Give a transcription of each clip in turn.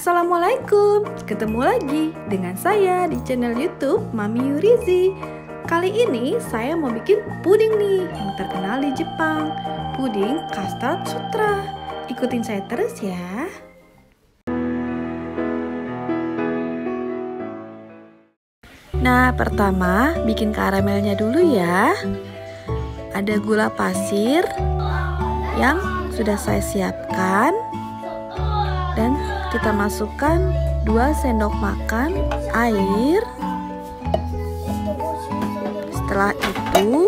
Assalamualaikum, ketemu lagi dengan saya di channel YouTube Mami Yurizi. Kali ini saya mau bikin puding nih yang terkenal di Jepang, puding custard sutra. Ikutin saya terus ya. Nah, pertama bikin karamelnya dulu ya. Ada gula pasir yang sudah saya siapkan. Dan kita masukkan 2 sendok makan air. Setelah itu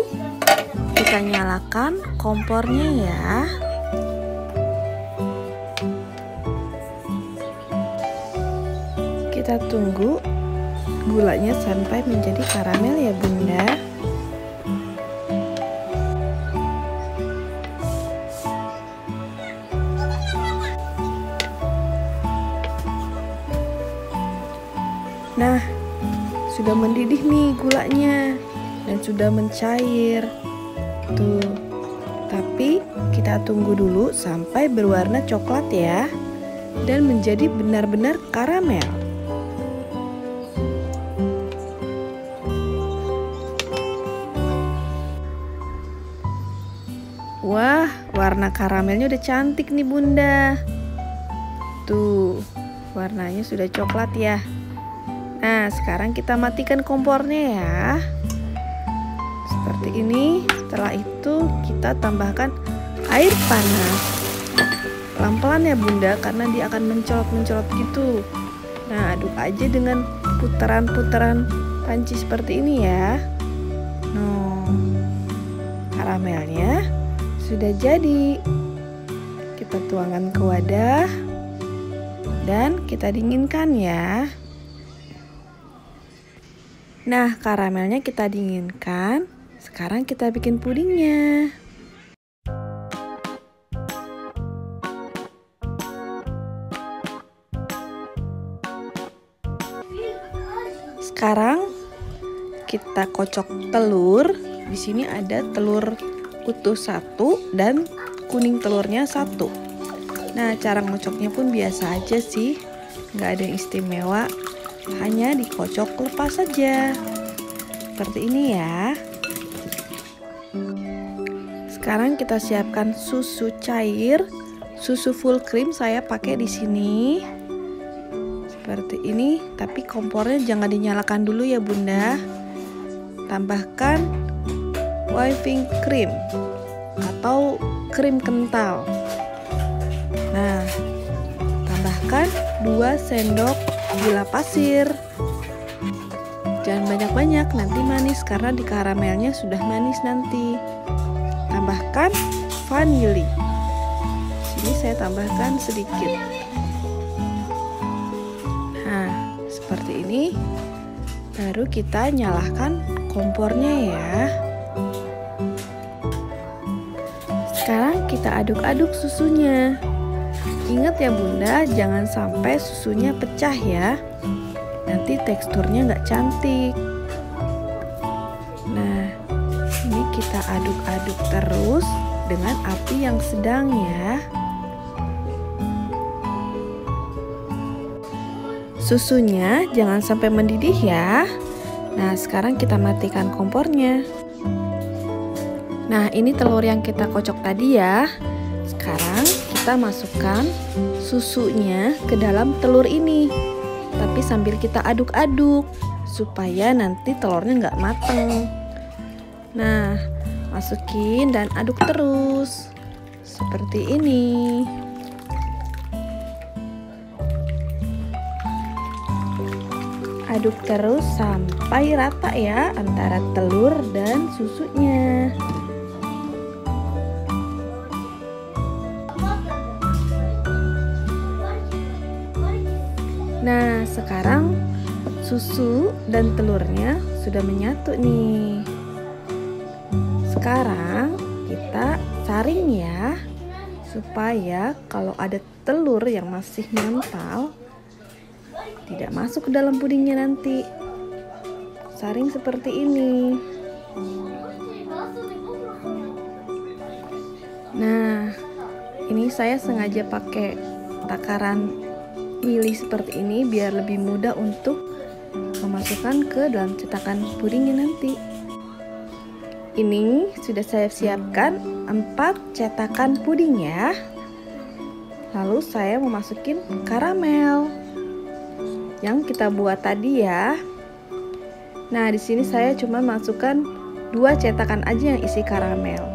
kita nyalakan kompornya ya. Kita tunggu gulanya sampai menjadi karamel ya Bunda. Nah, sudah mendidih nih gulanya dan sudah mencair. Tuh. Tapi kita tunggu dulu sampai berwarna coklat ya dan menjadi benar-benar karamel. Wah, warna karamelnya udah cantik nih Bunda. Tuh, warnanya sudah coklat ya. Nah, sekarang kita matikan kompornya ya. Seperti ini. Setelah itu kita tambahkan air panas. Pelan-pelan ya Bunda, karena dia akan mencolot-mencolot gitu. Nah, aduk aja dengan putaran-putaran panci seperti ini ya. Nah, karamelnya sudah jadi. Kita tuangkan ke wadah dan kita dinginkan ya. Nah, karamelnya kita dinginkan. Sekarang kita bikin pudingnya. Sekarang kita kocok telur. Di sini ada telur utuh 1 dan kuning telurnya 1. Nah, cara ngocoknya pun biasa aja sih, nggak ada yang istimewa, hanya dikocok lepas saja seperti ini ya. Sekarang kita siapkan susu cair, susu full cream saya pakai di sini seperti ini, tapi kompornya jangan dinyalakan dulu ya Bunda. Tambahkan whipping cream atau krim kental. Nah, tambahkan 2 sendok gula pasir. Jangan banyak-banyak, nanti manis karena di karamelnya sudah manis nanti. Tambahkan vanili. Sini saya tambahkan sedikit. Nah, seperti ini. Baru kita nyalakan kompornya ya. Sekarang kita aduk-aduk susunya. Ingat ya Bunda, jangan sampai susunya pecah ya. Nanti teksturnya nggak cantik. Nah, ini kita aduk-aduk terus dengan api yang sedang ya. Susunya jangan sampai mendidih ya. Nah, sekarang kita matikan kompornya. Nah, ini telur yang kita kocok tadi ya. Sekarang kita masukkan susunya ke dalam telur ini, tapi sambil kita aduk-aduk supaya nanti telurnya nggak mateng. Nah, masukin dan aduk terus seperti ini. Aduk terus sampai rata ya antara telur dan susunya. Nah, sekarang susu dan telurnya sudah menyatu nih. Sekarang kita saring ya, supaya kalau ada telur yang masih mengental tidak masuk ke dalam pudingnya nanti. Saring seperti ini. Nah, ini saya sengaja pakai takaran milih seperti ini biar lebih mudah untuk memasukkan ke dalam cetakan pudingnya nanti. Ini sudah saya siapkan 4 cetakan puding ya. Lalu saya memasukin karamel yang kita buat tadi ya. Nah, di sini saya cuma masukkan 2 cetakan aja yang isi karamel.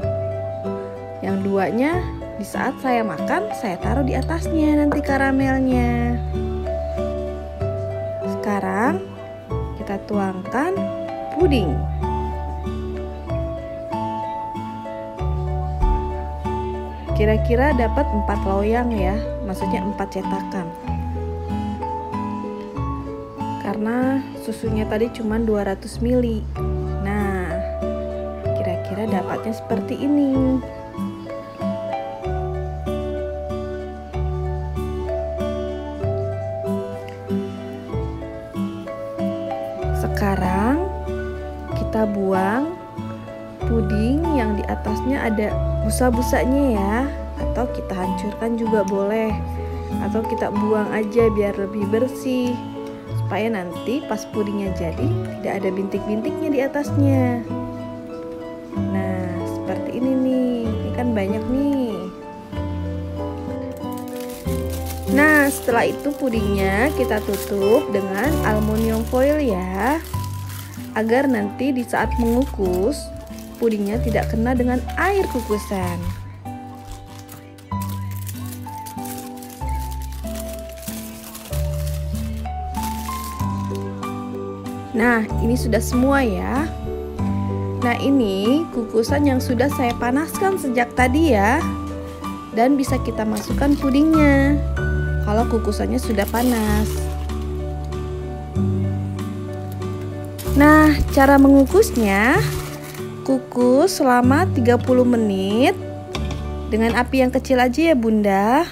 Yang 2-nya di saat saya makan, saya taruh di atasnya nanti karamelnya. Sekarang kita tuangkan puding. Kira-kira dapat 4 loyang ya, maksudnya 4 cetakan. Karena susunya tadi cuma 200 ml. Nah, kira-kira dapatnya seperti ini. Sekarang kita buang puding yang di atasnya ada busa-busanya ya, atau kita hancurkan juga boleh, atau kita buang aja biar lebih bersih, supaya nanti pas pudingnya jadi tidak ada bintik-bintiknya di atasnya. Nah, seperti ini nih, ini kan banyak nih. Nah, setelah itu pudingnya kita tutup dengan aluminium foil ya, agar nanti di saat mengukus pudingnya tidak kena dengan air kukusan. Nah, ini sudah semua ya. Nah, ini kukusan yang sudah saya panaskan sejak tadi ya. Dan bisa kita masukkan pudingnya kalau kukusannya sudah panas. Nah, cara mengukusnya, kukus selama 30 menit dengan api yang kecil aja ya Bunda.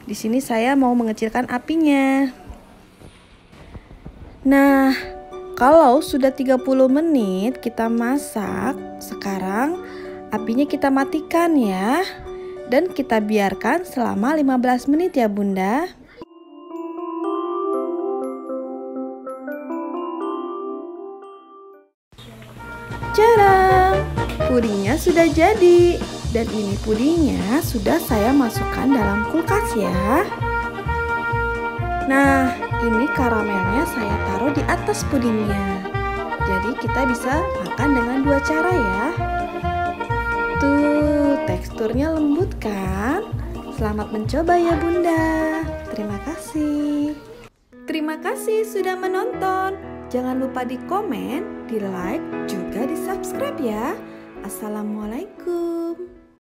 Di sini saya mau mengecilkan apinya. Nah, kalau sudah 30 menit kita masak, sekarang apinya kita matikan ya. Dan kita biarkan selama 15 menit ya Bunda. Jarang, pudingnya sudah jadi. Dan ini pudingnya sudah saya masukkan dalam kulkas ya. Nah, ini karamelnya saya taruh di atas pudingnya. Jadi kita bisa makan dengan 2 cara ya. Tuh, teksturnya lembut kan? Selamat mencoba ya Bunda. Terima kasih. Terima kasih sudah menonton. Jangan lupa di komen, di like, juga di subscribe ya. Assalamualaikum.